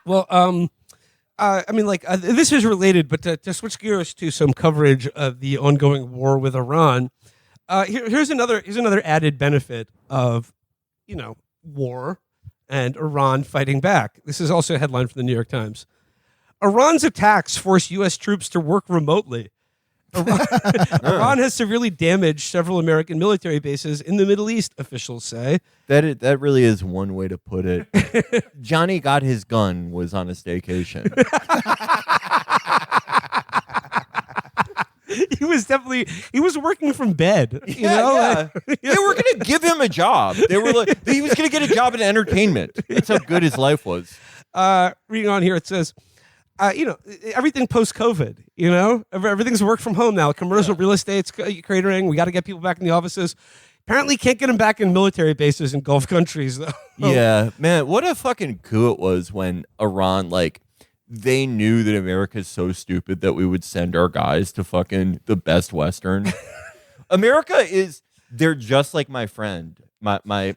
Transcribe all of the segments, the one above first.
Well, this is related, but to switch gears to some coverage of the ongoing war with Iran, here's another added benefit of, war and Iran fighting back. This is also a headline from the New York Times. Iran's attacks force U.S. troops to work remotely. Iran has severely damaged several American military bases in the Middle East, officials say. That really is one way to put it. Johnny got his gun, was on a staycation. He was working from bed. They were going to give him a job. They were like, he was going to get a job in entertainment. That's how good his life was. Reading on here, it says, everything post-COVID, everything's work from home now. Commercial real estate's cratering. We got to get people back in the offices. Apparently can't get them back in military bases in Gulf countries, though. Yeah, man, what a fucking coup it was when Iran, they knew that America's so stupid that we would send our guys to fucking the Best Western. They're just like my friend, my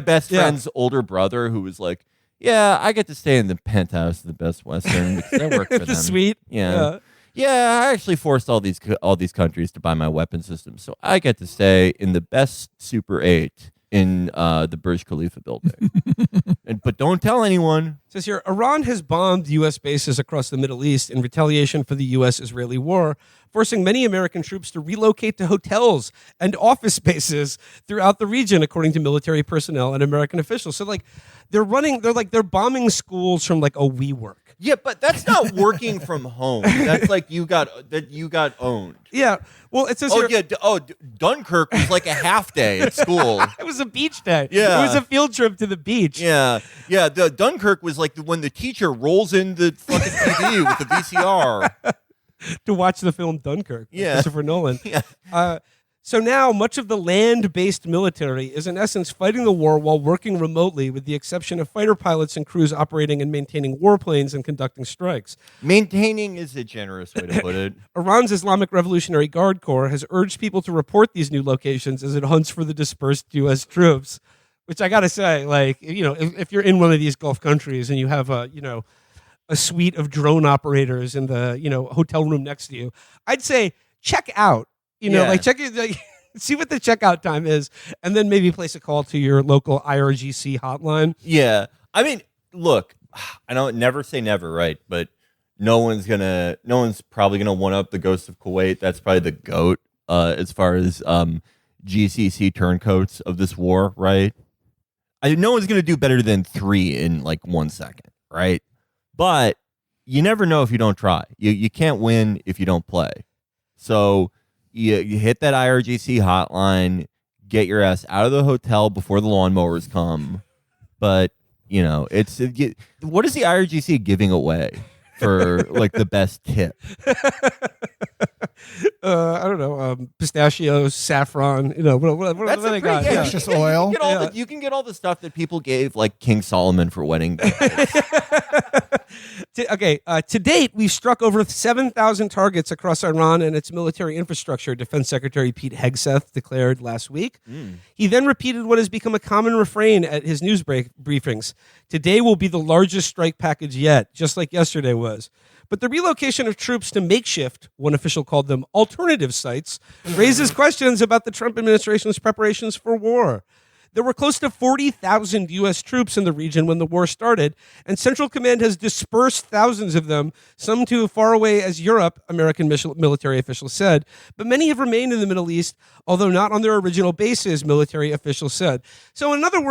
best friend's older brother, who was like, yeah, I get to stay in the penthouse of the Best Western because I work for them. Suite. Yeah. I actually forced all these countries to buy my weapon systems, so I get to stay in the best Super 8 in the Burj Khalifa building. But don't tell anyone. It says here, Iran has bombed U.S. bases across the Middle East in retaliation for the U.S.-Israeli war, forcing many American troops to relocate to hotels and office bases throughout the region, according to military personnel and American officials. So, they're bombing schools from a WeWork. Yeah, but that's not working from home. That's you got owned. Yeah. Well, it says here. Dunkirk was like a half day at school. It was a beach day. Yeah. It was a field trip to the beach. Yeah. Yeah. The Dunkirk was like when the teacher rolls in the fucking TV with the VCR to watch the film Dunkirk. Yeah. Christopher Nolan. Yeah. So now much of the land-based military is in essence fighting the war while working remotely, with the exception of fighter pilots and crews operating and maintaining warplanes and conducting strikes. Maintaining is a generous way to put it. Iran's Islamic Revolutionary Guard Corps has urged people to report these new locations as it hunts for the dispersed U.S. troops, which I got to say, if you're in one of these Gulf countries and you have a suite of drone operators in the, hotel room next to you, I'd say check out. Check it, see what the checkout time is, and then maybe place a call to your local IRGC hotline. Yeah. I mean, look, I don't never say never, right? But no one's probably gonna one up the Ghost of Kuwait. That's probably the GOAT as far as GCC turncoats of this war, right? No one's gonna do better than 3 in 1 second, right? But you never know if you don't try. You can't win if you don't play. So you hit that IRGC hotline, get your ass out of the hotel before the lawnmowers come. But, what is the IRGC giving away for the best tip? I don't know, pistachios, saffron, what they got? Precious oil. You can get all the stuff that people gave King Solomon for wedding gifts. To date, we've struck over 7,000 targets across Iran and its military infrastructure, Defense Secretary Pete Hegseth declared last week. He then repeated what has become a common refrain at his news briefings. Today will be the largest strike package yet, just like yesterday was. But the relocation of troops to makeshift, one official called them alternative sites, raises questions about the Trump administration's preparations for war. There were close to 40,000 U.S. troops in the region when the war started, and Central Command has dispersed thousands of them, some to as far away as Europe, American military officials said. But many have remained in the Middle East, although not on their original bases, military officials said. So in other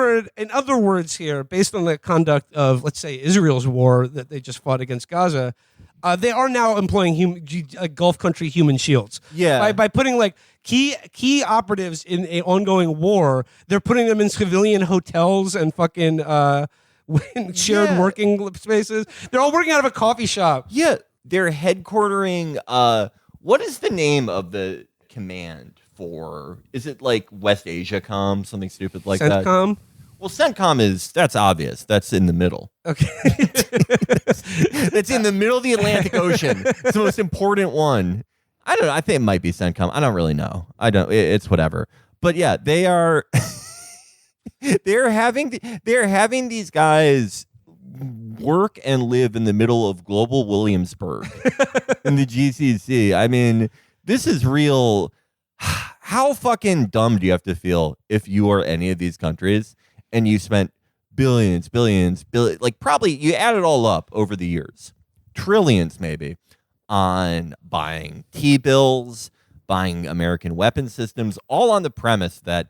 words here, based on the conduct of, let's say, Israel's war that they just fought against Gaza, they are now employing Gulf country human shields. Yeah. By putting key operatives in an ongoing war, they're putting them in civilian hotels and fucking shared working spaces. They're all working out of a coffee shop. Yeah, they're headquartering. What is the name of the command for? Is it West Asia Com, something stupid like that? CENTCOM? Well, CENTCOM that's obvious. That's in the middle. Okay. That's in the middle of the Atlantic Ocean. It's the most important one. I don't know. I think it might be CENTCOM. I don't really know. It's whatever. But yeah, they are. They're having these guys work and live in the middle of global Williamsburg in the GCC. I mean, this is real. How fucking dumb do you have to feel if you are any of these countries and you spent billions, like probably you add it all up over the years, trillions maybe, on buying T-bills, buying American weapon systems, all on the premise that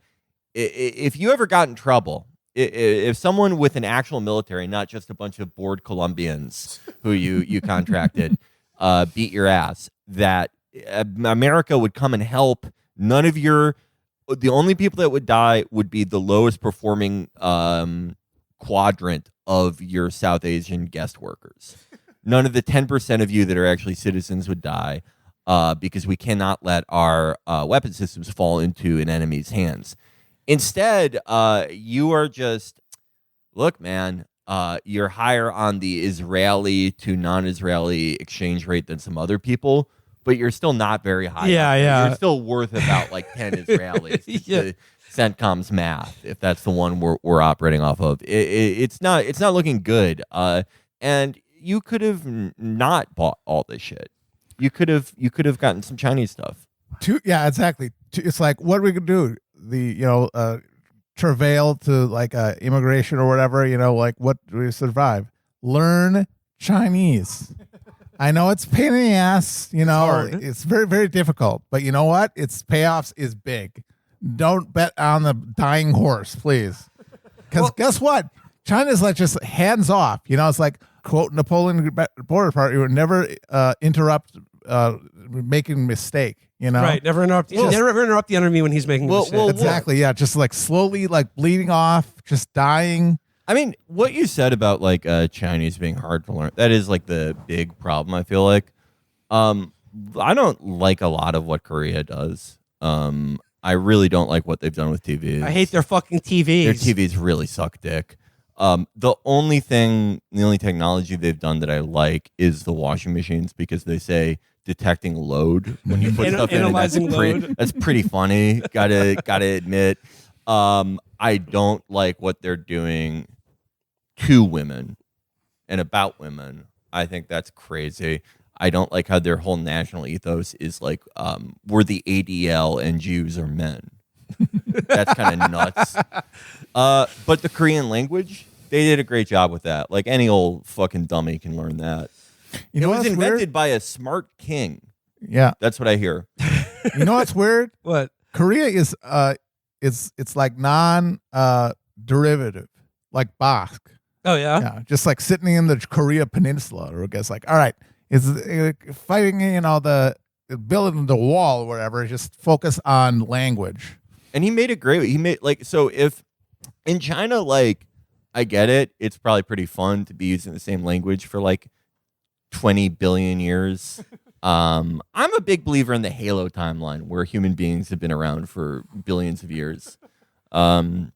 if you ever got in trouble, if someone with an actual military, not just a bunch of bored Colombians who you contracted, beat your ass, that America would come and help. The only people that would die would be the lowest performing quadrant of your South Asian guest workers. None of the 10% of you that are actually citizens would die because we cannot let our weapon systems fall into an enemy's hands. Instead, you are just, look, man, you're higher on the Israeli to non-Israeli exchange rate than some other people, but you're still not very high. Yeah. You're still worth about like 10 Israelis. Yeah. CENTCOM's math, if that's the one we're operating off of. It's not looking good. And you could have not bought all this shit. You could have gotten some Chinese stuff. Yeah, exactly. It's like, what are we gonna do? Travail to like immigration or whatever. Like what do we survive? Learn Chinese. I know it's a pain in the ass. It's very, very difficult. But you know what? Its payoffs is big. Don't bet on the dying horse, please. Because guess what? China's like just hands off. It's like, quote, Napoleon Bonaparte, you would never interrupt making a mistake. Right, never interrupt the enemy when he's making a mistake. Exactly, yeah. Just like slowly like bleeding off, just dying. I mean, what you said about like Chinese being hard to learn, that is like the big problem, I feel like. I don't like a lot of what Korea does. I really don't like what they've done with TVs. I hate their fucking TVs. Their TVs really suck dick. The only technology they've done that I like is the washing machines, because they say detecting load when you put stuff in. That's pretty funny. Gotta admit. I don't like what they're doing to women and about women. I think that's crazy. I don't like how their whole national ethos is like, we're the ADL and Jews are men. That's kind of nuts. But the Korean language, they did a great job with that. Like any old fucking dummy can learn that. It was invented by a smart king. Yeah. That's what I hear. You know what's weird? What? Korea is it's like non-derivative, like Basque. Oh, yeah? Yeah, just like sitting in the Korea Peninsula, or I guess like, all right, it's fighting, the building the wall or whatever, just focus on language. And he made it great. He made so if in China, like, I get it, it's probably pretty fun to be using the same language for like 20 billion years. I'm a big believer in the Halo timeline, where human beings have been around for billions of years. But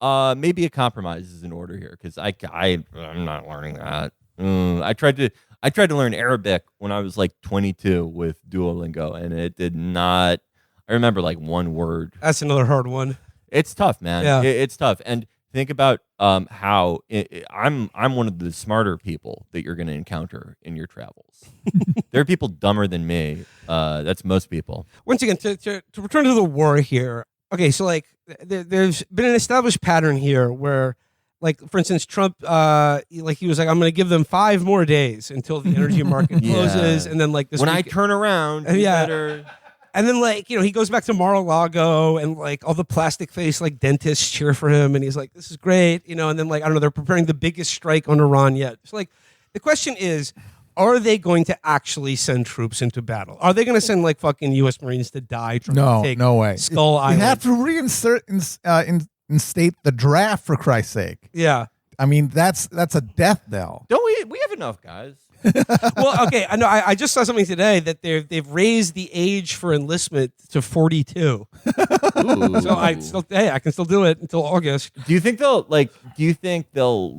maybe a compromise is in order here, because I'm not learning that. I tried to learn Arabic when I was like 22 with Duolingo, and it did not. I remember like one word. That's another hard one. It's tough, man. Yeah. It's tough. And think about how I'm one of the smarter people that you're going to encounter in your travels. There are people dumber than me. That's most people. Once again, to return to the war here. Okay, so like there's been an established pattern here where, like, for instance, Trump, he was like, I'm going to give them 5 more days until the energy market closes, and then like this when week, I turn around, better. And then he goes back to Mar-a-Lago, and like all the plastic face like dentists cheer for him, and he's like, this is great, and then like I don't know, they're preparing the biggest strike on Iran yet. So like the question is, are they going to actually send troops into battle? Are they going to send like fucking U.S. Marines to die? No, to take no way. Skull Island. You have to reinstate the draft, for Christ's sake. Yeah. I mean, that's a death knell. Don't we have enough guys? Well, okay. I know. I just saw something today that they've raised the age for enlistment to 42. So I can still do it until August. Do you think they'll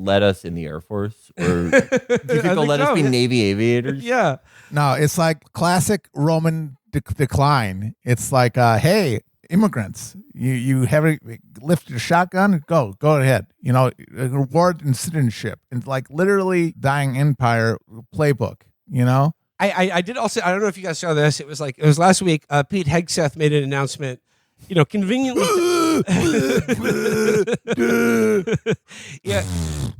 let us in the Air Force, or do you think they'll let us be Navy aviators? Yeah. No, it's like classic Roman decline. It's like, hey, immigrants. You haven't lifted a shotgun, go ahead. Reward and citizenship, and like literally dying empire playbook. I did also. I don't know if you guys saw this. It was last week. Pete Hegseth made an announcement. Conveniently. Yeah,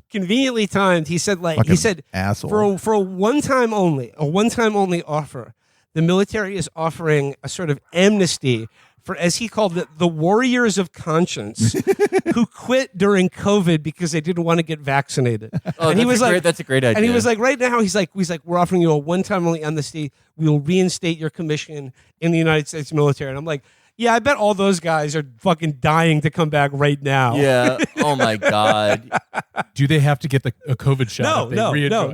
conveniently timed. He said asshole. for a one time only offer, the military is offering a sort of amnesty for, as he called it, the warriors of conscience who quit during COVID because they didn't want to get vaccinated. Oh, and that's a great idea. And he was like, right now, he's like, we're offering you a one-time only amnesty. We will reinstate your commission in the United States military. And I'm like, yeah, I bet all those guys are fucking dying to come back right now. Yeah. Oh my God. Do they have to get a COVID shot? No, they don't.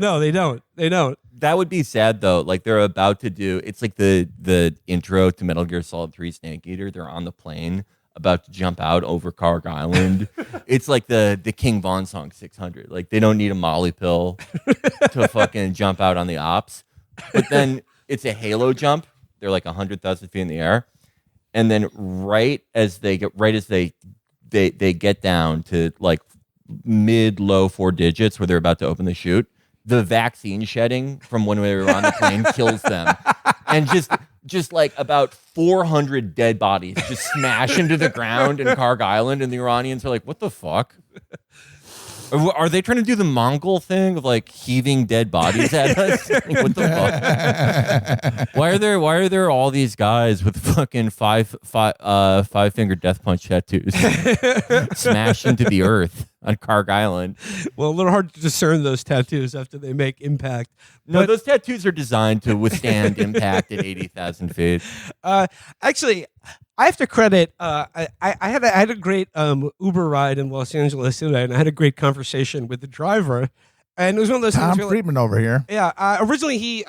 They don't. That would be sad though. Like they're about to do. It's like the intro to Metal Gear Solid 3 Snake Eater. They're on the plane about to jump out over Karg Island. It's like the King Von song 600. Like they don't need a Molly pill to fucking jump out on the ops. But then it's a halo jump. They're like 100,000 feet in the air, and then right as they get down to like mid-low 4 digits where they're about to open the chute, the vaccine shedding from when we were on the plane kills them. And just like about 400 dead bodies just smash into the ground in Karg Island, and the Iranians are like, what the fuck? Are they trying to do the Mongol thing of like heaving dead bodies at us? Like, what the fuck? Why are there all these guys with fucking five finger death punch tattoos smashed into the earth on Karg Island? Well, a little hard to discern those tattoos after they make impact. No, those tattoos are designed to withstand impact at 80,000 feet. Actually, I have to credit. I had a great Uber ride in Los Angeles today, and I had a great conversation with the driver. And it was one of those Tom things. Friedman over here. Yeah. Originally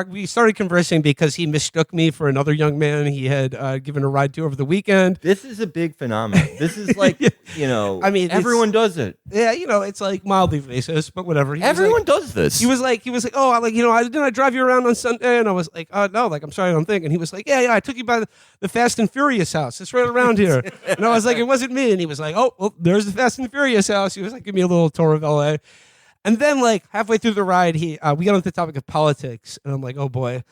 we started conversing because he mistook me for another young man he had given a ride to over the weekend. This is a big phenomenon. This is like, I mean, everyone does it. Yeah, it's like mildly racist, but whatever. Everyone does this. He was like, oh, like, didn't I drive you around on Sunday? And I was like, no, like, I'm sorry, I don't think. And he was like, yeah, I took you by the Fast and Furious house. It's right around here. And I was like, it wasn't me. And he was like, oh, well, there's the Fast and Furious house. He was like, give me a little tour of LA. And then, like, halfway through the ride, we got onto the topic of politics, and I'm like, oh boy.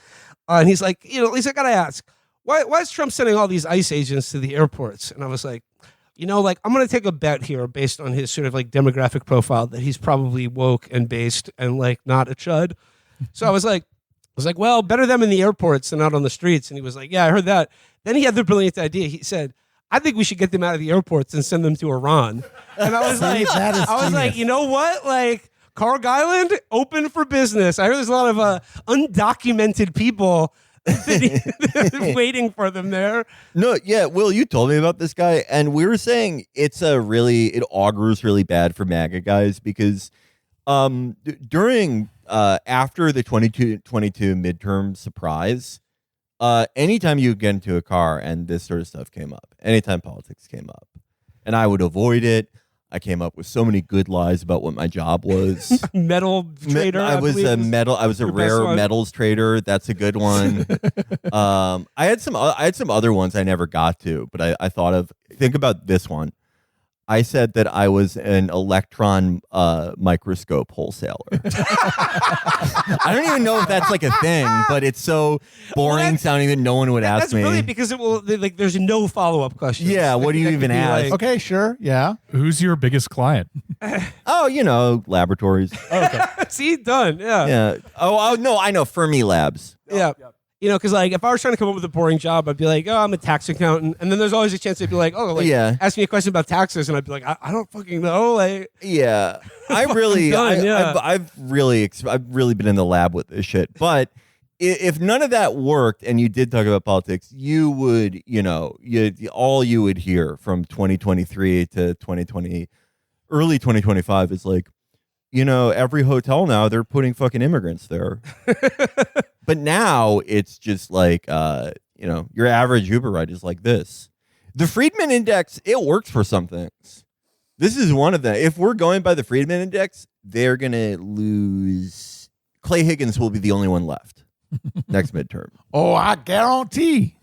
And he's like, at least I gotta ask, why is Trump sending all these ICE agents to the airports? And I was like, like, I'm gonna take a bet here based on his sort of like demographic profile that he's probably woke and based and like not a chud. So I was like, well, better them in the airports than out on the streets. And he was like, yeah, I heard that. Then he had the brilliant idea. He said, I think we should get them out of the airports and send them to Iran. And I was like, you know what, like, Karg Island, open for business. I heard there's a lot of undocumented people waiting for them there. No, yeah, Will, you told me about this guy, and we were saying it augurs really bad for MAGA guys because during after the 2022 midterm surprise, anytime you get into a car and this sort of stuff came up, anytime politics came up, and I would avoid it. I came up with so many good lies about what my job was. Metal trader. I was a rare metals trader. That's a good one. I had some other ones I never got to, but I thought of. Think about this one. I said that I was an electron microscope wholesaler. I don't even know if that's like a thing, but it's so boring sounding that no one would ask that's me. That's brilliant because it will like. There's no follow-up question. Yeah, what do you even ask? Like, okay, sure, yeah. Who's your biggest client? Oh, laboratories. Okay. See, done. Yeah. Yeah. Oh, no, I know. Fermi Labs. Yeah. Because like if I was trying to come up with a boring job, I'd be like, oh, I'm a tax accountant, and then there's always a chance they'd be like, oh, like, ask me a question about taxes, and I'd be like, I don't fucking know, like. Yeah, I've really been in the lab with this shit. But if none of that worked, and you did talk about politics, you would, all you would hear from 2023 to 2020, early 2025 is like, every hotel now they're putting fucking immigrants there. But now it's just like, your average Uber ride is like this. The Friedman Index, it works for some things. This is one of them. If we're going by the Friedman Index, they're going to lose. Clay Higgins will be the only one left next midterm. Oh, I guarantee.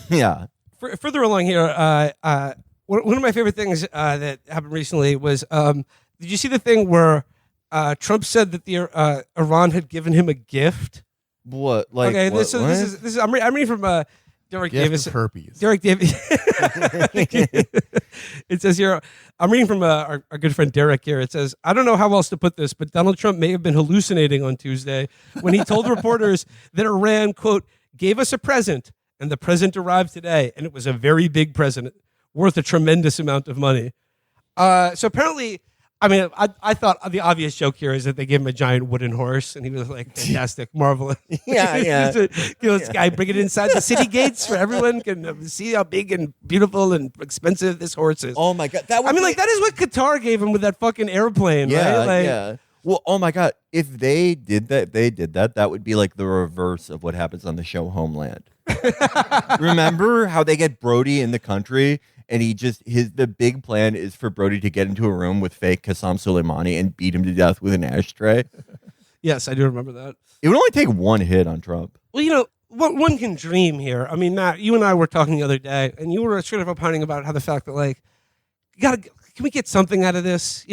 Yeah. further along here, one of my favorite things that happened recently was, did you see the thing where Trump said that the Iran had given him a gift? What? Like, okay, what, this is I'm reading from Derek Gift Davis. of herpes. Derek Davis. It says here, I'm reading from our good friend Derek here. It says, I don't know how else to put this, but Donald Trump may have been hallucinating on Tuesday when he told reporters that Iran, quote, gave us a present, and the present arrived today, and it was a very big present worth a tremendous amount of money. So apparently, I mean, I thought the obvious joke here is that they gave him a giant wooden horse, and he was like, fantastic, marvelous. Yeah. This guy, bring it inside the city gates for everyone can see how big and beautiful and expensive this horse is. Oh my God. That would that is what Qatar gave him with that fucking airplane, right? Yeah. Well, oh my God. If they did that, that would be like the reverse of what happens on the show Homeland. Remember how they get Brody in the country? And the big plan is for Brody to get into a room with fake Qasem Soleimani and beat him to death with an ashtray. Yes, I do remember that. It would only take one hit on Trump. Well, one can dream here. I mean, Matt, you and I were talking the other day, and you were sort of opining about how the fact that, like, can we get something out of this?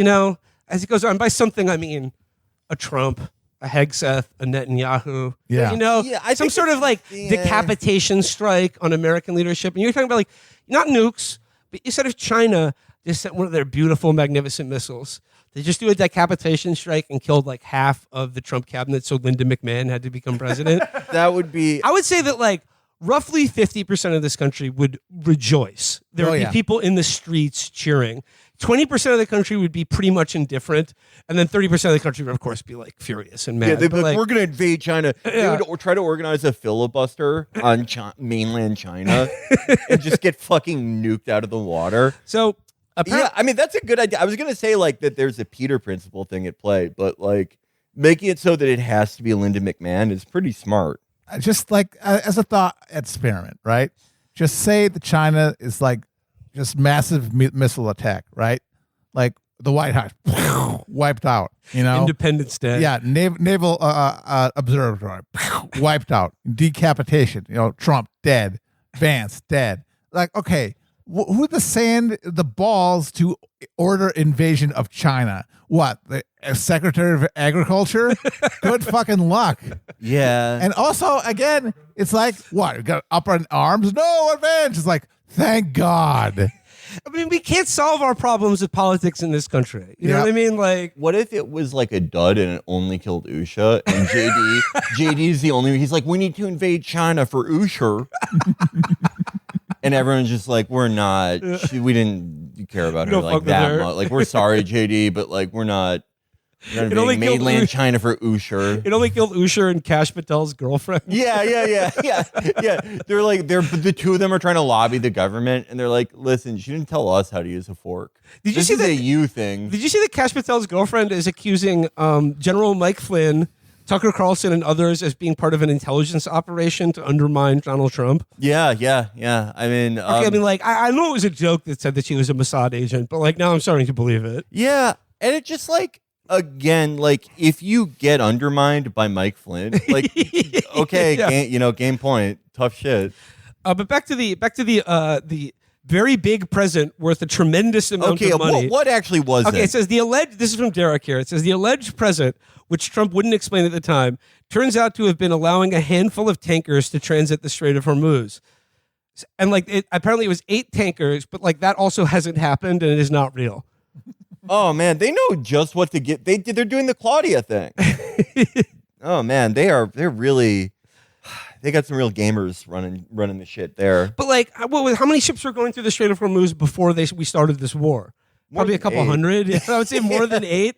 As it goes on, by something I mean a Trump, a Hegseth, a Netanyahu. Yeah. Some sort of decapitation strike on American leadership. And you're talking about not nukes. But instead of China, they sent one of their beautiful, magnificent missiles. They just do a decapitation strike and killed half of the Trump cabinet, so Linda McMahon had to become president. That would be... I would say that roughly 50% of this country would rejoice. There would be people in the streets cheering. 20% of the country would be pretty much indifferent, and then 30% of the country would, of course, be furious and mad. Yeah, they'd be like, we're going to invade China. They would try to organize a filibuster on mainland China and just get fucking nuked out of the water. So, I mean, that's a good idea. I was going to say that there's a Peter Principle thing at play, but making it so that it has to be Linda McMahon is pretty smart. Just as a thought experiment, right? Just say that China is just massive missile attack, right? Like the White House wiped out, Independence Day. Yeah, naval observatory wiped out. Decapitation, Trump dead, Vance dead. Okay, who the balls to order invasion of China? What, the Secretary of Agriculture? Good fucking luck. Yeah. And also, again, it's what? You got up in arms? No advantage. It's thank God. I mean, we can't solve our problems with politics in this country. You know what I mean? What if it was a dud and it only killed Usha and JD's the only, he's we need to invade China for Usha. And everyone's just we're not, we didn't care about her that much. We're sorry, JD, but we're not invading mainland China for Usher. It only killed Usher and Kash Patel's girlfriend. Yeah. They're the two of them are trying to lobby the government, and they're listen, she didn't tell us how to use a fork. This is a you thing. Did you see that Kash Patel's girlfriend is accusing General Mike Flynn, Tucker Carlson, and others as being part of an intelligence operation to undermine Donald Trump? Yeah. I mean, I know it was a joke that said that she was a Mossad agent, but now I'm starting to believe it. Yeah, and it just again, if you get undermined by Mike Flynn, okay, game point, tough shit. But back to the very big present worth a tremendous amount of money. What actually was it? Okay, it says this is from Derek here. It says the alleged present, which Trump wouldn't explain at the time, turns out to have been allowing a handful of tankers to transit the Strait of Hormuz. And apparently it was 8 tankers, but that also hasn't happened and it is not real. Oh man, they know just what to get. They're doing the Claudia thing. Oh man, they're really, they got some real gamers running the shit there. But how many ships were going through the Strait of Hormuz before we started this war? Probably a couple 8. Hundred. Yeah, I would say more than 8.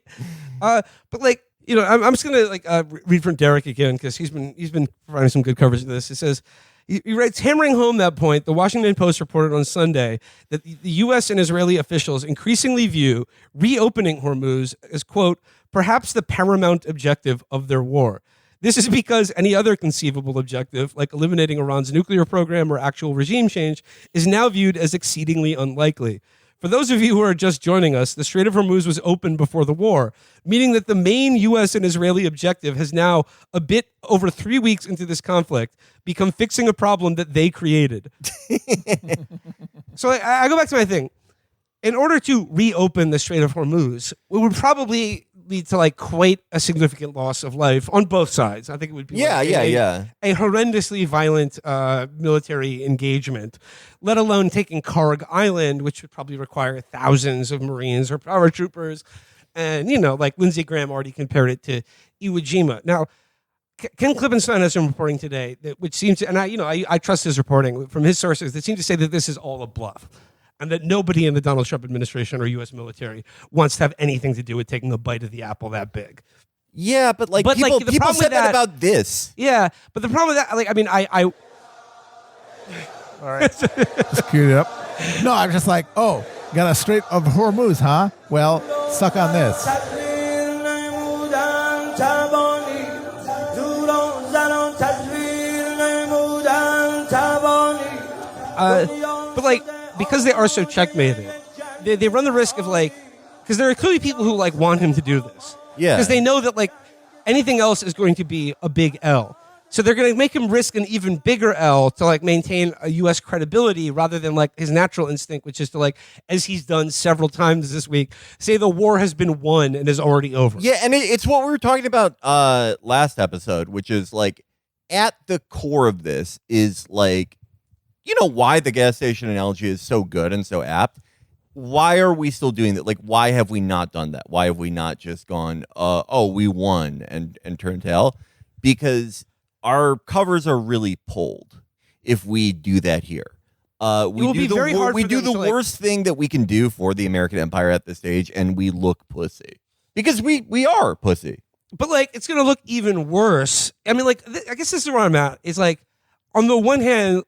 But I'm just gonna read from Derek again because he's been providing some good coverage of this. It says. He writes, hammering home that point, the Washington Post reported on Sunday that the U.S. and Israeli officials increasingly view reopening Hormuz as, quote, perhaps the paramount objective of their war. This is because any other conceivable objective, like eliminating Iran's nuclear program or actual regime change, is now viewed as exceedingly unlikely. For those of you who are just joining us, the Strait of Hormuz was open before the war, meaning that the main U.S. and Israeli objective has now, a bit over 3 weeks into this conflict, become fixing a problem that they created. So I go back to my thing. In order to reopen the Strait of Hormuz, it would probably lead to like quite a significant loss of life on both sides. I think it would be a horrendously violent military engagement, let alone taking Karg Island, which would probably require thousands of Marines or paratroopers. And, like Lindsey Graham already compared it to Iwo Jima. Now, Ken Klippenstein has some reporting today, which seems to, and I trust his reporting from his sources, that seem to say that this is all a bluff. And that nobody in the Donald Trump administration or U.S. military wants to have anything to do with taking a bite of the apple that big. Yeah, but people said that about this. Yeah, but the problem with that, I all right, just queued it up. No, I'm just like, got a Strait of Hormuz, huh? Well, suck on this. But because they are so checkmated, they run the risk of because there are clearly people who want him to do this. Yeah. Because they know that anything else is going to be a big L. So they're going to make him risk an even bigger L to maintain a U.S. credibility rather than his natural instinct, which is to as he's done several times this week, say the war has been won and is already over. Yeah, and it's what we were talking about last episode, which is at the core of this is why the gas station analogy is so good and so apt. Why are we still doing that? Why have we not done that? Why have we not just gone, we won and turned tail? Because our covers are really pulled if we do that here. We do the worst thing that we can do for the American empire at this stage, and we look pussy. Because we are pussy. But it's going to look even worse. I guess this is where I'm at. Is on the one hand,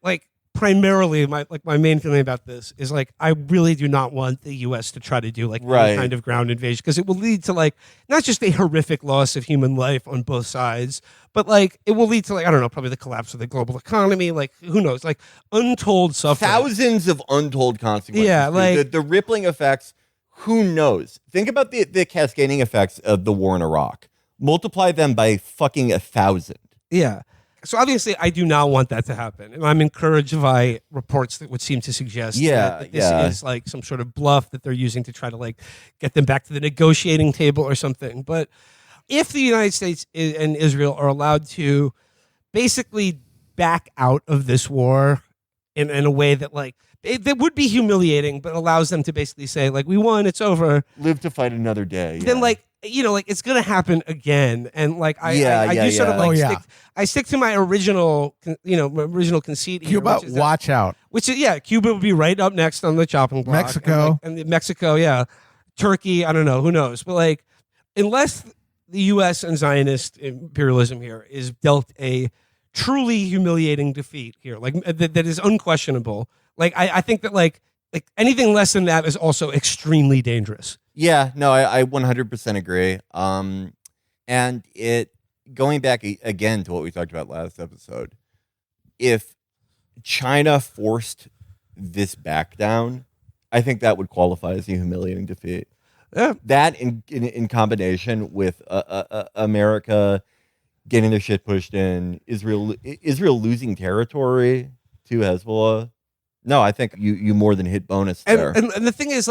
primarily my main feeling about this is I really do not want the U.S. to try to do any kind of ground invasion, because it will lead to not just a horrific loss of human life on both sides, but it will lead to I don't know, probably the collapse of the global economy, who knows, untold suffering, thousands of untold consequences. Yeah, the rippling effects. Who knows? Think about the cascading effects of the war in Iraq. Multiply them by fucking 1,000. Yeah. So obviously, I do not want that to happen, and I'm encouraged by reports that would seem to suggest that this is some sort of bluff that they're using to try to get them back to the negotiating table or something. But if the United States and Israel are allowed to basically back out of this war in a way that that would be humiliating, but allows them to basically say we won, it's over, live to fight another day. Then it's going to happen again. And I stick to my original, original conceit here. Cuba, watch out. Which is, Cuba will be right up next on the chopping block. Mexico. And Mexico, yeah. Turkey, I don't know, who knows. But unless the U.S. and Zionist imperialism here is dealt a truly humiliating defeat here, that is unquestionable. I think that anything less than that is also extremely dangerous. Yeah, no, I 100% agree. And it going back again to what we talked about last episode, if China forced this back down, I think that would qualify as a humiliating defeat. Yeah, that in combination with America getting their shit pushed in, Israel losing territory to Hezbollah. No, I think you more than hit bonus there. And the thing is,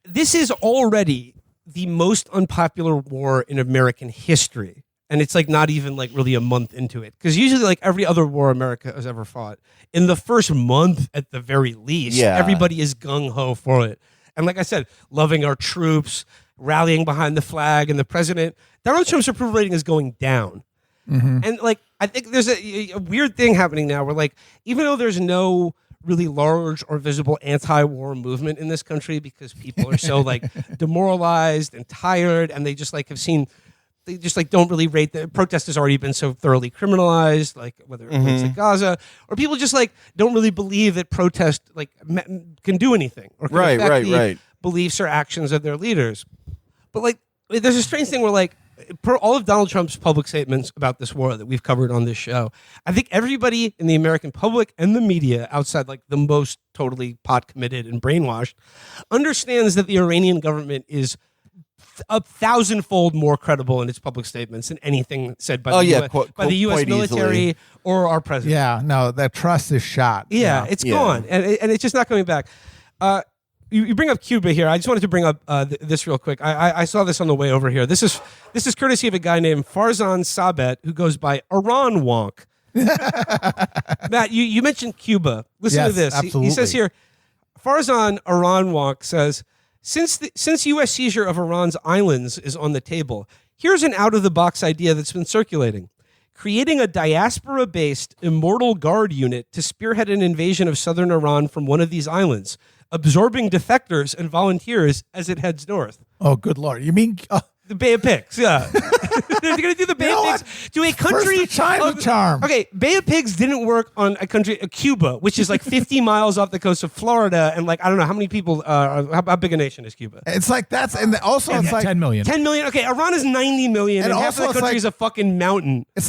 this is already the most unpopular war in American history. And it's not even really a month into it. Because usually every other war America has ever fought, in the first month at the very least, everybody is gung-ho for it. And like I said, loving our troops, rallying behind the flag and the president. Donald Trump's approval rating is going down. Mm-hmm. And I think there's a weird thing happening now where even though there's no really large or visible anti-war movement in this country because people are so demoralized and tired, and they just have seen, they just don't really rate the protest has already been so thoroughly criminalized, whether it's Gaza, or people just don't really believe that protest can do anything or can affect the beliefs or actions of their leaders. But there's a strange thing where per all of Donald Trump's public statements about this war that we've covered on this show, I think everybody in the American public and the media, outside like the most totally pot committed and brainwashed, understands that the Iranian government is a thousandfold more credible in its public statements than anything said by the U.S. military easily. or our president. Yeah, no, that trust is shot. Yeah, it's gone, and it's just not coming back. You bring up Cuba here. I just wanted to bring up this real quick. I saw this on the way over here. This is courtesy of a guy named Farzan Sabet, who goes by Iran Wonk. Matt, you mentioned Cuba. Listen to this. Absolutely. He says here, Farzan Iran Wonk says, since U.S. seizure of Iran's islands is on the table, here's an out-of-the-box idea that's been circulating. Creating a diaspora-based Immortal Guard unit to spearhead an invasion of southern Iran from one of these islands, absorbing defectors and volunteers as it heads north. Oh, good Lord. You mean... The Bay of Pigs, yeah. They're going to do the Bay of Pigs. Do a country... First the China charm. Okay, Bay of Pigs didn't work on a country, Cuba, which is like 50 miles off the coast of Florida, and like, I don't know how many people, how big a nation is Cuba? It's like that's... And also it's like... 10 million. 10 million? Okay, Iran is 90 million, and half of the country is a fucking mountain. It's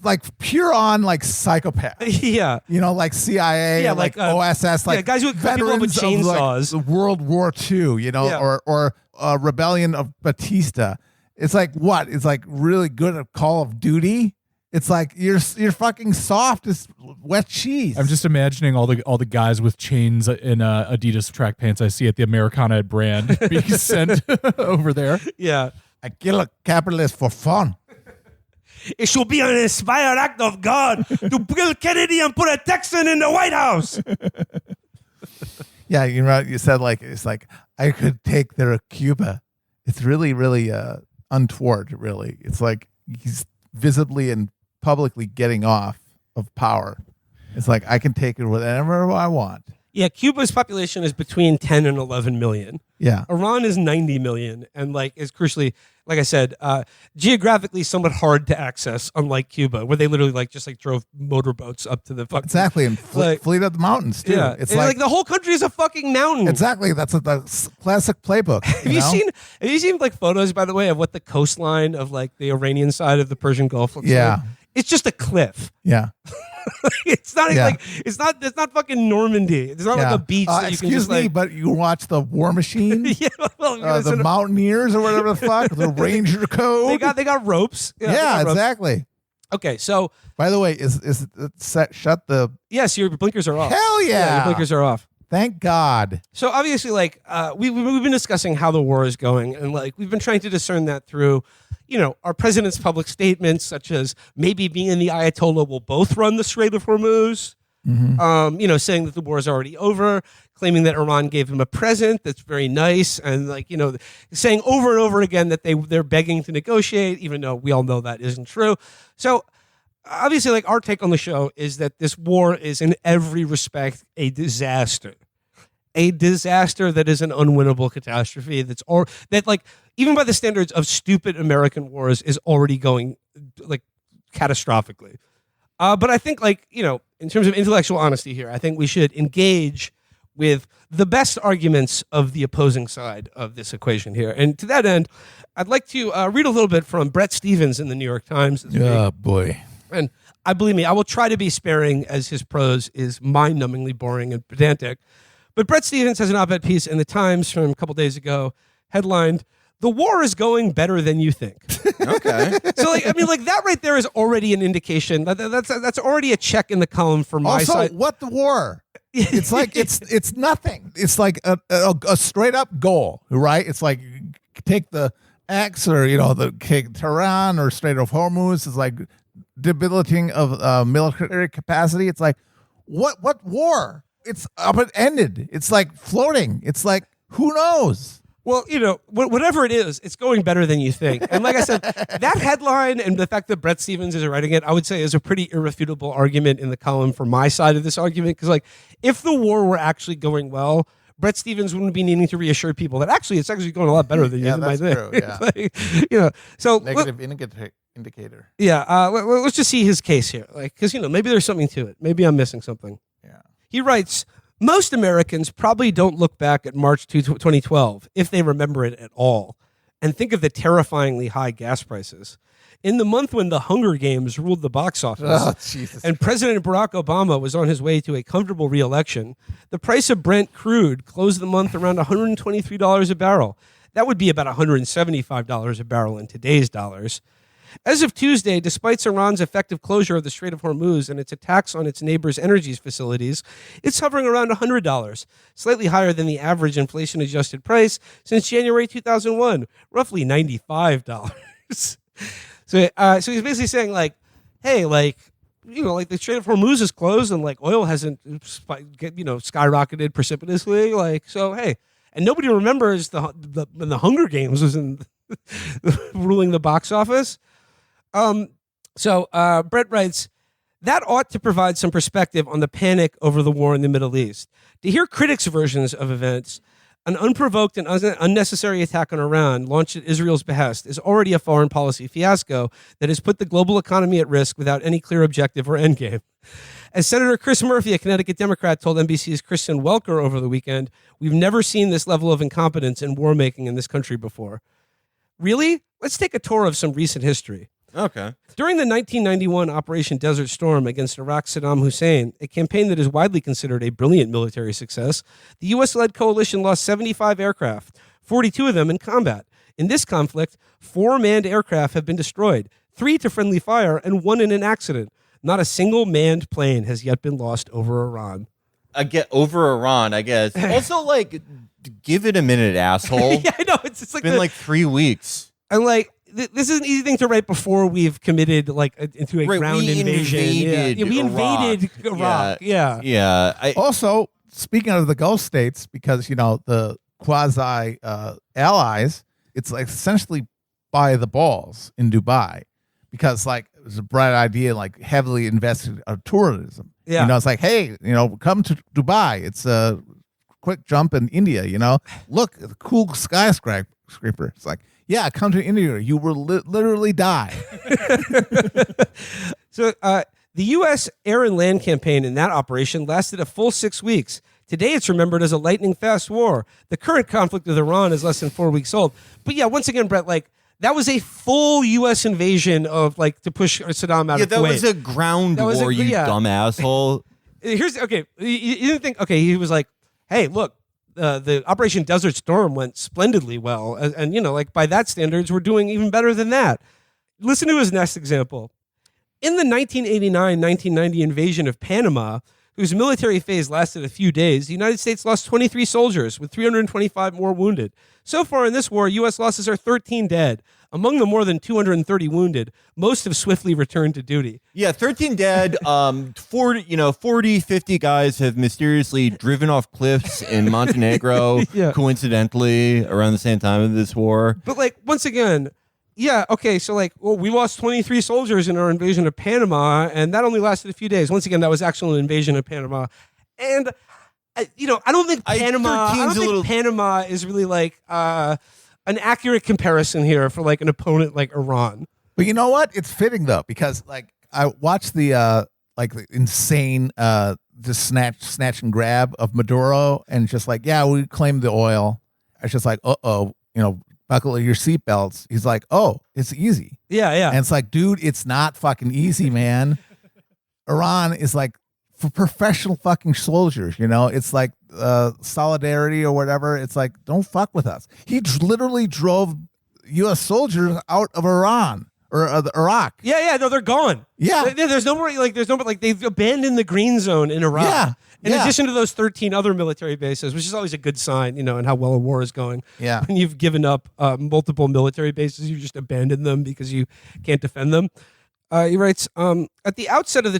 like pure on like psychopath. Yeah. You know, like CIA, Yeah, like like, OSS, like guys who cut people up with veterans of, chainsaws. like, World War II, you know, Yeah. or rebellion of Batista. It's like what? It's like really good at Call of Duty. It's like you're fucking soft as wet cheese. I'm just imagining all the guys with chains in Adidas track pants I see at the Americana brand being sent over there. Yeah. I kill a capitalist for fun. It should be an inspired act of God to kill Kennedy and put a Texan in the White House. Yeah, you know, you said like it's like I could take their Cuba. It's really, really untoward. Really, it's like he's visibly and publicly getting off of power. It's like I can take it whatever I want. Yeah, Cuba's population is between 10 and 11 million. Yeah, Iran is 90 million, and like is crucially, like I said, geographically somewhat hard to access, unlike Cuba, where they literally like just like drove motorboats up to the fucking exactly, and fleet up the mountains too. Yeah, It's and, like the whole country is a fucking mountain. exactly that's the classic playbook. Have you seen like photos, by the way, of what the coastline of like the Iranian side of the Persian Gulf looks like? It's just a cliff. Yeah. It's not like it's not fucking Normandy. It's not like a beach that you can just like. But you watch the War Machine, Yeah, well, the Mountaineers or whatever the fuck, the Ranger Code. they got ropes. Yeah, they got ropes. exactly. Okay, so By the way, is it set? Shut the yes, your blinkers are off. hell yeah! Your blinkers are off. Thank God. So obviously, like we've been discussing how the war is going, and like we've been trying to discern that through, our president's public statements, such as maybe being the Ayatollah will both run the Strait of Hormuz. Saying that the war is already over, claiming that Iran gave him a present that's very nice, and saying over and over again that they're begging to negotiate, even though we all know that isn't true. So obviously, like our take on the show is that this war is in every respect a disaster. A disaster that is an unwinnable catastrophe that like even by the standards of stupid American wars is already going like catastrophically. But I think in terms of intellectual honesty here, I think we should engage with the best arguments of the opposing side of this equation here. And to that end, I'd like to read a little bit from Bret Stephens in the New York Times this week. Oh boy. And believe me, I will try to be sparing, as his prose is mind-numbingly boring and pedantic. But Bret Stephens has an op-ed piece in the Times from a couple days ago, headlined, "The war is going better than you think." Okay. So, that right there is already an indication. That's already a check in the column for my Also, side. what the war? It's like it's nothing. It's like a straight up goal, right? It's like take the X or the Tehran or Strait of Hormuz. It's like debilitating of military capacity. It's like what war? It's up and ended. It's like floating. It's like who knows? Well, whatever it is, it's going better than you think. And like I said, that headline and the fact that Bret Stephens is writing it, I would say is a pretty irrefutable argument in the column for my side of this argument. Because if the war were actually going well, Bret Stephens wouldn't be needing to reasure people that it's actually going a lot better than you might think. True, yeah. So negative indicator. Yeah, let's just see his case here. Because maybe there's something to it. Maybe I'm missing something. Yeah. He writes, most Americans probably don't look back at March 2012 if they remember it at all. And think of the terrifyingly high gas prices. In the month when the Hunger Games ruled the box office, and President Barack Obama was on his way to a comfortable re-election, the price of Brent crude closed the month around $123 a barrel. That would be about $175 a barrel in today's dollars. As of Tuesday, despite Iran's effective closure of the Strait of Hormuz and its attacks on its neighbors' energy facilities, it's hovering around $100, slightly higher than the average inflation-adjusted price since January 2001, roughly $95. So he's basically saying, like, hey, like, you know, like the Strait of Hormuz is closed and like oil hasn't, skyrocketed precipitously. Like, so, hey, and nobody remembers when the Hunger Games was in ruling the box office. Brett writes, that ought to provide some perspective on the panic over the war in the Middle East. To hear critics' versions of events, an unprovoked and unnecessary attack on Iran launched at Israel's behest is already a foreign policy fiasco that has put the global economy at risk without any clear objective or endgame. As Senator Chris Murphy, a Connecticut Democrat, told NBC's Kristen Welker over the weekend, we've never seen this level of incompetence in war making in this country before. Really? Let's take a tour of some recent history. Okay. During the 1991 Operation Desert Storm against Iraq's Saddam Hussein, a campaign that is widely considered a brilliant military success, the U.S.-led coalition lost 75 aircraft, 42 of them in combat. In this conflict, 4 manned aircraft have been destroyed, 3 to friendly fire, and 1 in an accident. Not a single manned plane has yet been lost over Iran. I guess. Also, like, give it a minute, asshole. Yeah, I know. It's like been like 3 weeks. And like, this is an easy thing to write before we've committed like into a ground invasion. We invaded Iraq. Yeah. Also, speaking of the Gulf states, because, you know, the quasi allies, it's like essentially by the balls in Dubai, because like it was a bright idea, like heavily invested in tourism. Yeah. You know, it's like, hey, you know, come to Dubai. It's a quick jump in India, you know. Look, the cool skyscraper. It's like, yeah, come to India. You will literally die. So the U.S. air and land campaign in that operation lasted a full 6 weeks. Today, it's remembered as a lightning-fast war. The current conflict with Iran is less than 4 weeks old. But yeah, once again, Brett, like, that was a full U.S. invasion of, like, to push Saddam out of Kuwait. Yeah, that was a ground war, you dumb asshole. You didn't think, okay, he was like, hey, look, the Operation Desert Storm went splendidly well. And, you know, like, by that standards, we're doing even better than that. Listen to his next example. In the 1989-1990 invasion of Panama, whose military phase lasted a few days, the United States lost 23 soldiers, with 325 more wounded. So far in this war, U.S. losses are 13 dead. Among the more than 230 wounded, most have swiftly returned to duty. Yeah, 13 dead. 40, 50 guys have mysteriously driven off cliffs in Montenegro, coincidentally, around the same time of this war. But, like, once again, yeah, okay, so, like, well, we lost 23 soldiers in our invasion of Panama, and that only lasted a few days. Once again, that was actually an invasion of Panama. And, I don't think Panama is really, like, an accurate comparison here for, like, an opponent like Iran. But you know what? It's fitting, though, because, like, I watched the insane just snatch and grab of Maduro, and just like, yeah, we claimed the oil. It's just like, buckle your seatbelts. He's like, oh, it's easy. Yeah. And it's like, dude, it's not fucking easy, man. Iran is like for professional fucking soldiers, you know? It's like solidarity or whatever. It's like, don't fuck with us. He literally drove U.S. soldiers out of Iran or Iraq. Yeah, no, they're gone. Yeah. There's no more, they've abandoned the green zone in Iraq. Yeah. In addition to those 13 other military bases, which is always a good sign, and how well a war is going. Yeah. When you've given up multiple military bases, you just abandon them because you can't defend them. He writes, at the outset of the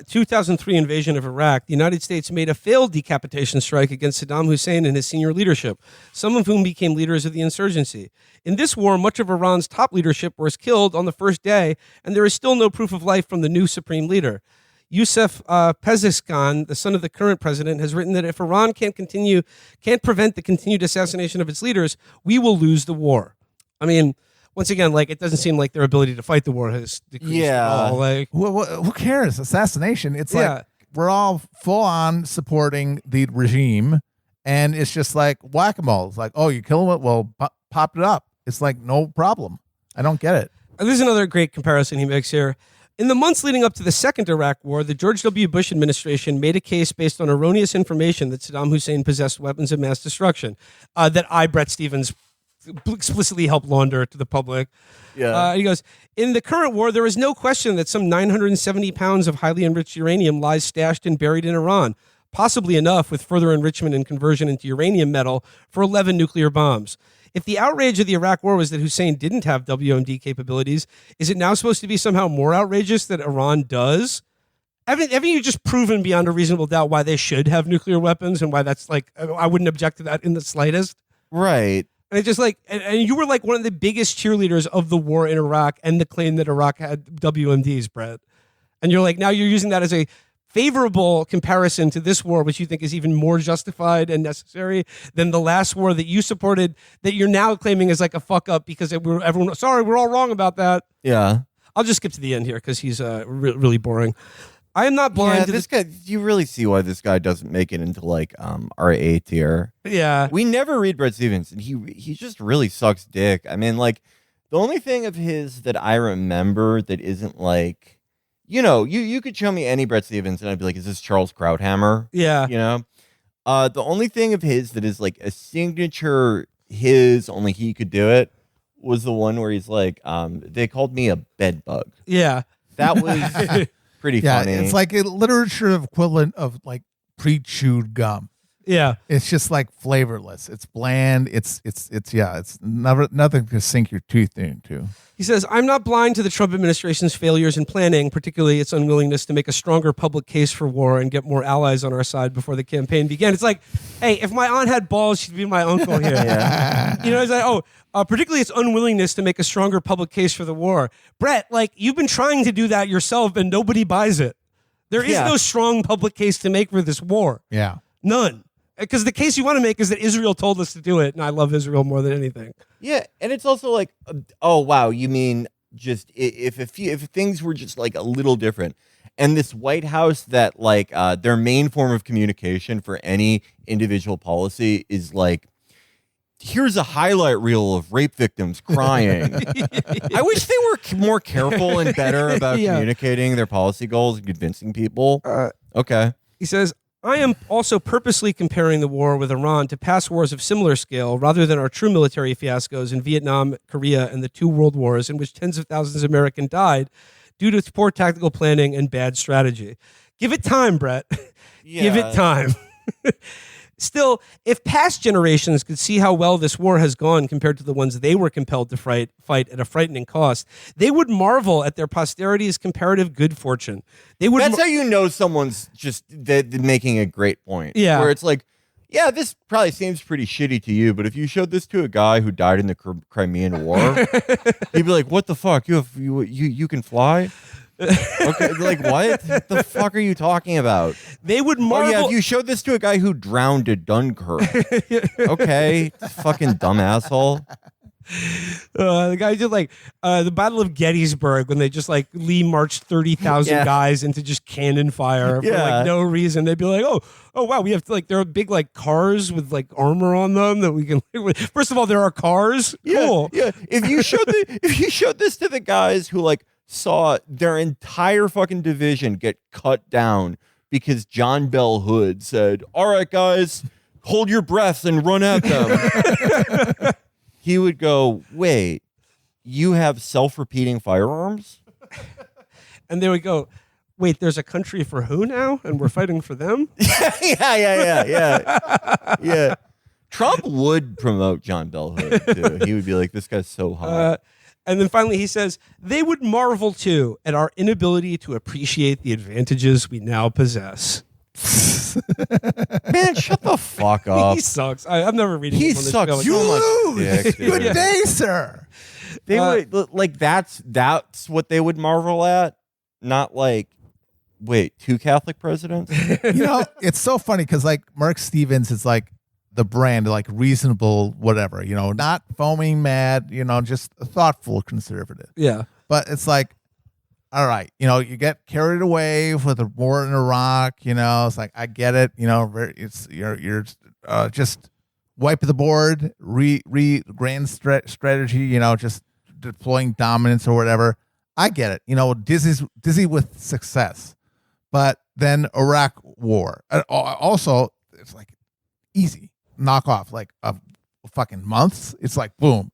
2003 invasion of Iraq, the United States made a failed decapitation strike against Saddam Hussein and his senior leadership, some of whom became leaders of the insurgency. In this war, much of Iran's top leadership was killed on the first day, and there is still no proof of life from the new supreme leader. Youssef Pezeshkian, the son of the current president, has written that if Iran can't prevent the continued assassination of its leaders, we will lose the war. I mean, once again, like, it doesn't seem like their ability to fight the war has decreased at all. Like, who cares? Assassination. It's like we're all full on supporting the regime, and it's just like whack-a-mole. It's like, oh, you kill him? Well, pop it up. It's like no problem. I don't get it. There's another great comparison he makes here. In the months leading up to the second Iraq War, the George W. Bush administration made a case based on erroneous information that Saddam Hussein possessed weapons of mass destruction that I, Brett Stevens, explicitly helped launder to the public. Yeah. He goes, in the current war, there is no question that some 970 pounds of highly enriched uranium lies stashed and buried in Iran, possibly enough with further enrichment and conversion into uranium metal for 11 nuclear bombs. If the outrage of the Iraq War was that Hussein didn't have WMD capabilities, is it now supposed to be somehow more outrageous that Iran does? Haven't you just proven beyond a reasonable doubt why they should have nuclear weapons and why that's like, I wouldn't object to that in the slightest? Right. And it's just like, and you were like one of the biggest cheerleaders of the war in Iraq and the claim that Iraq had WMDs, Brett. And you're like, now you're using that as a favorable comparison to this war, which you think is even more justified and necessary than the last war that you supported, that you're now claiming is like a fuck up because we're all wrong about that. Yeah. I'll just skip to the end here because he's really boring. I am not blind to this guy. You really see why this guy doesn't make it into like our A tier. Yeah. We never read Brett Stevens, and he just really sucks dick. I mean, like the only thing of his that I remember that isn't like, you know, you could show me any Brett Stevens and I'd be like, is this Charles Krauthammer? Yeah. You know? The only thing of his that is like a signature only he could do it was the one where he's like, they called me a bed bug. Yeah. That was pretty funny. It's like a literature equivalent of like pre-chewed gum. Yeah. It's just like flavorless. It's bland. It's never nothing to sink your teeth into. He says, I'm not blind to the Trump administration's failures in planning, particularly its unwillingness to make a stronger public case for war and get more allies on our side before the campaign began. It's like, hey, if my aunt had balls, she'd be my uncle here. Yeah. You know, it's like, particularly its unwillingness to make a stronger public case for the war. Brett, like, you've been trying to do that yourself and nobody buys it. There is no strong public case to make for this war. Yeah. None. Because the case you want to make is that Israel told us to do it, and I love Israel more than anything. Yeah, and it's also like, oh wow, you mean just if things were just like a little different, and this White House that like their main form of communication for any individual policy is like, here's a highlight reel of rape victims crying. I wish they were more careful and better about communicating their policy goals and convincing people. Okay, he says, I am also purposely comparing the war with Iran to past wars of similar scale rather than our true military fiascos in Vietnam, Korea, and the two world wars in which tens of thousands of Americans died due to poor tactical planning and bad strategy. Give it time, Brett. Yeah. Give it time. Still, if past generations could see how well this war has gone compared to the ones they were compelled to fight at a frightening cost, they would marvel at their posterity's comparative good fortune. They would. That's how you know someone's just making a great point. Yeah. Where it's like, yeah, this probably seems pretty shitty to you, but if you showed this to a guy who died in the Crimean War, he'd be like, "What the fuck? You can fly?" Okay, like what the fuck are you talking about? They would marvel. Oh yeah, if you showed this to a guy who drowned at Dunkirk. Okay, fucking dumb asshole. The guy did like the Battle of Gettysburg when they just like Lee marched 30,000 guys into just cannon fire for like no reason. They'd be like, oh wow, we have to, like, there are big like cars with like armor on them that we can. First of all, there are cars. Cool. Yeah. If you showed this to the guys who like saw their entire fucking division get cut down because John Bell Hood said, "All right, guys, hold your breath and run at them." He would go, "Wait, you have self-repeating firearms?" And they would go, "Wait, there's a country for who now? And we're fighting for them?" Yeah. Trump would promote John Bell Hood too. He would be like, "This guy's so hot." And then finally he says, they would marvel too at our inability to appreciate the advantages we now possess. Man, shut the fuck up. He sucks. I'm never reading him on this sucks. show. You lose. Dick, Good dude. day, sir. They would like that's what they would marvel at, not like, wait, 2 Catholic presidents? You know, it's so funny because like Mark Stevens is like the brand, like reasonable, whatever, you know, not foaming mad, you know, just a thoughtful conservative. Yeah. But it's like, all right, you know, you get carried away with the war in Iraq, you know, it's like, I get it, you know, you're just wipe the board, grand strategy, just deploying dominance or whatever. I get it. Dizzy with success. But then Iraq war. Also, it's like easy. Knock off like fucking months. It's like, boom.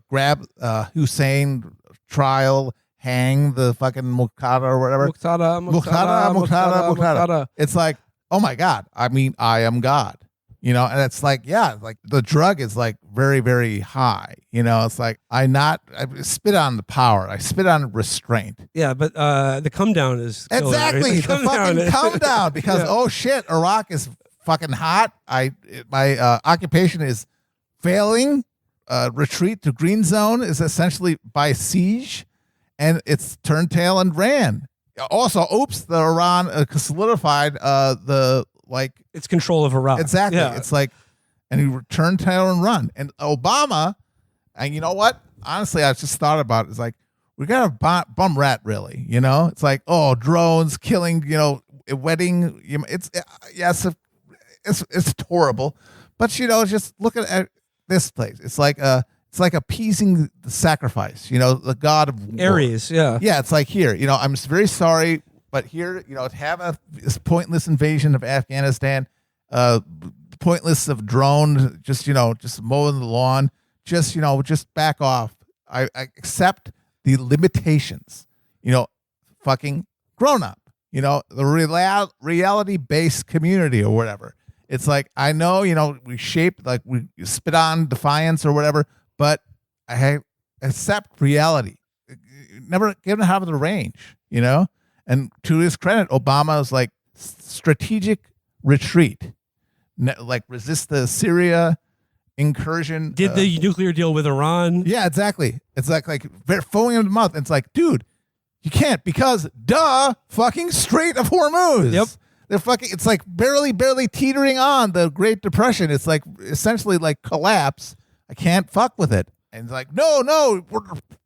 Grab Hussein, trial, hang the fucking Muqtada or whatever. Muqtada. It's like, oh my God. I mean, I am God. And it's like, yeah, like the drug is like very, very high. It's like I spit on the power. I spit on restraint. Yeah, but the come down is killer, exactly right? the fucking come down because oh shit, Iraq is fucking hot. My occupation is failing. Retreat to green zone is essentially by siege, and it's turned tail and ran. Also, the Iran solidified it's control of Iraq. Exactly. Yeah. It's like, and he turned tail and run. And Obama, and you know what? Honestly, I just thought about it. It's like, we got a bum rat, really. It's like, oh, drones killing, a wedding. It's horrible. But, just look at this place. It's like appeasing the sacrifice, the god of war. Ares, yeah. Yeah, it's like here, I'm very sorry, but here, to have this pointless invasion of Afghanistan, pointless of drone, just mowing the lawn, just back off. I accept the limitations, fucking grown up, the reality-based community or whatever. It's like, I know, we shape, like we spit on defiance or whatever, but I accept reality. Never given half of the range, And to his credit, Obama was like strategic retreat, like resist the Syria incursion. Did the nuclear deal with Iran. Yeah, exactly. It's like foaming in the mouth. It's like, dude, you can't because fucking Strait of Hormuz. Yep. They're fucking. It's like barely teetering on the Great Depression. It's like essentially like collapse. I can't fuck with it. And it's like, no,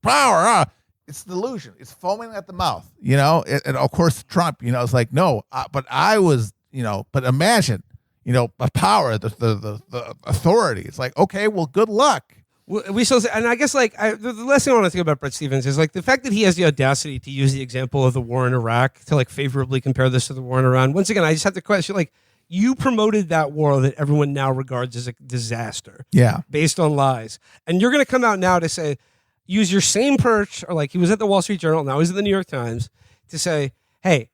power. It's delusion. It's foaming at the mouth. And of course Trump. It's like no, but I was. But imagine. The power, the authority. It's like okay, well, good luck. We still, and I guess the last thing I want to think about Bret Stephens is like the fact that he has the audacity to use the example of the war in Iraq to like favorably compare this to the war in Iran. Once again, I just have to question, like, you promoted that war that everyone now regards as a disaster, based on lies, and you're going to come out now to say, use your same perch, or like he was at the Wall Street Journal, now he's at the New York Times, to say, hey,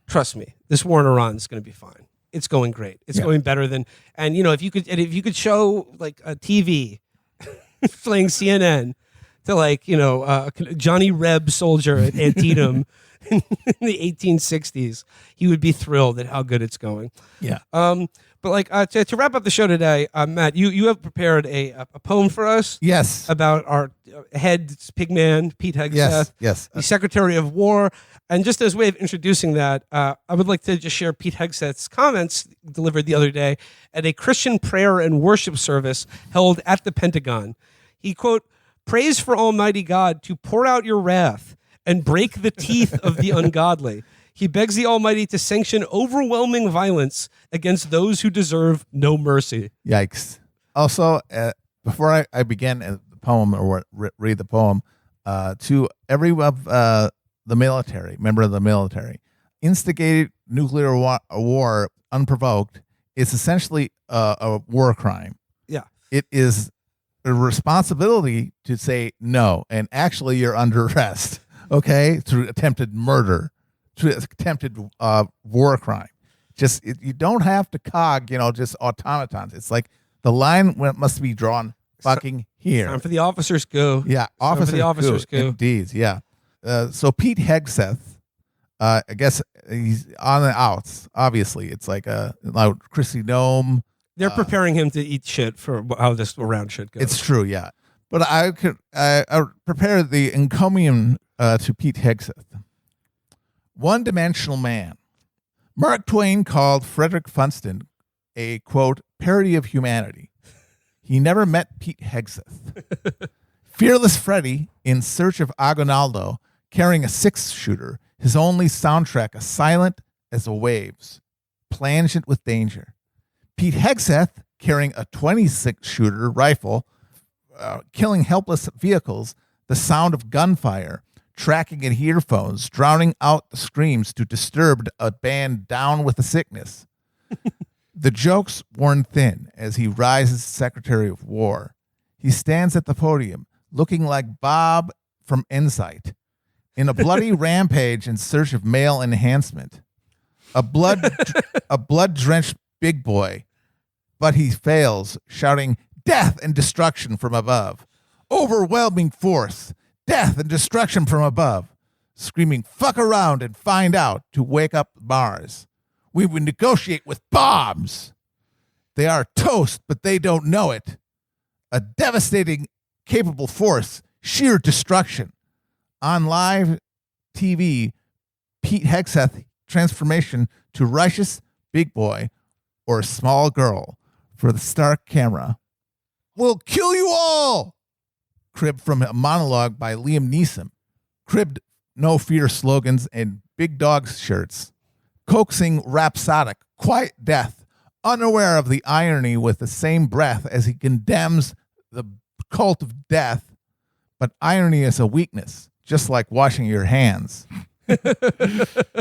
trust me, this war in Iran is going to be fine. It's going great. It's going better than, and if you could show like a TV. Playing CNN to like Johnny Reb soldier at Antietam in the 1860s, he would be thrilled at how good it's going. Yeah. But like to wrap up the show today, Matt, you have prepared a poem for us. Yes. About our head pigman Pete Hegseth. Yes. The Secretary of War. And just as a way of introducing that, I would like to just share Pete Hegseth's comments delivered the other day at a Christian prayer and worship service held at the Pentagon. He, quote, prays for Almighty God to pour out your wrath and break the teeth of the ungodly. He begs the Almighty to sanction overwhelming violence against those who deserve no mercy. Yikes. Also, before I begin the poem or read the poem, to every the military, member of the military, instigated nuclear war unprovoked is essentially a war crime. Yeah. It is a responsibility to say no, and actually you're under arrest, okay, through attempted murder, through attempted war crime. You don't have to cog, just automatons. It's like the line must be drawn fucking here. Time for the officers go. Yeah, officers go. Indeed, yeah. So Pete Hegseth, I guess he's on the outs. Obviously, it's like Chrissy Nome. They're preparing him to eat shit for how this round should go. It's true, yeah. But I prepared the encomium to Pete Hegseth. One-dimensional man. Mark Twain called Frederick Funston a, quote, parody of humanity. He never met Pete Hegseth. Fearless Freddy, in search of Agonaldo, carrying a six-shooter, his only soundtrack as silent as the waves, plangent with danger. Pete Hegseth carrying a 26-shooter rifle, killing helpless vehicles, the sound of gunfire, tracking in earphones, drowning out the screams to disturb a band down with the sickness. The jokes worn thin as he rises Secretary of War. He stands at the podium, looking like Bob from Insight, in a bloody rampage in search of male enhancement. A blood-drenched big boy, but he fails, shouting, "Death and destruction from above. Overwhelming force. Death and destruction from above." Screaming, "Fuck around and find out," to wake up Mars. We would negotiate with bombs. They are toast, but they don't know it. A devastating, capable force, sheer destruction. On live TV, Pete Hegseth transformation to righteous big boy or small girl for the stark camera. "We'll kill you all!" Cribbed from a monologue by Liam Neeson. Cribbed no fear slogans and big dog shirts. Coaxing rhapsodic, quiet death, unaware of the irony with the same breath as he condemns the cult of death. But irony is a weakness, just like washing your hands.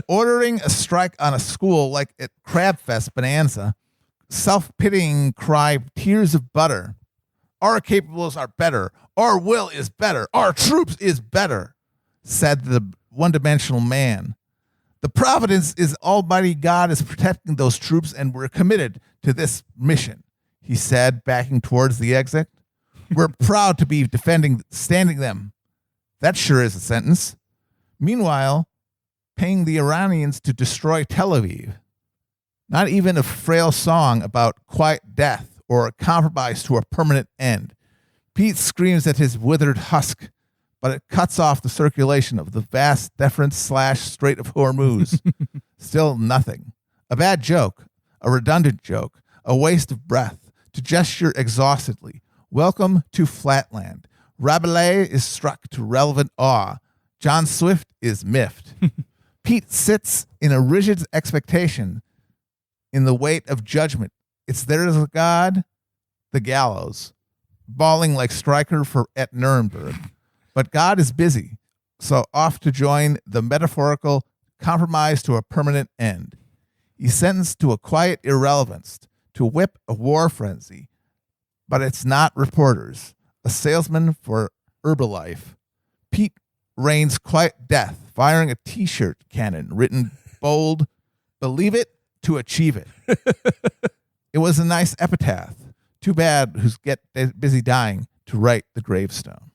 Ordering a strike on a school like at Crabfest Bonanza. Self-pitying cry, tears of butter. Our capables are better. Our will is better. Our troops is better, said the one-dimensional man. The providence is Almighty God is protecting those troops, and we're committed to this mission, he said, backing towards the exit. We're proud to be standing them. That sure is a sentence. Meanwhile, paying the Iranians to destroy Tel Aviv. Not even a frail song about quiet death or a compromise to a permanent end. Pete screams at his withered husk, but it cuts off the circulation of the vast Strait of Hormuz. Still nothing. A bad joke, a redundant joke, a waste of breath, to gesture exhaustedly. Welcome to Flatland. Rabelais is struck to relevant awe. John Swift is miffed. Pete sits in a rigid expectation in the weight of judgment. It's there's a God, the gallows, bawling like Stryker at Nuremberg. But God is busy, so off to join the metaphorical compromise to a permanent end. He's sentenced to a quiet irrelevance, to whip a war frenzy. But it's not reporters, a salesman for Herbalife. Pete rains quiet death, firing a T-shirt cannon written bold, "Believe it to achieve it." It was a nice epitaph. Too bad who's get busy dying to write the gravestone.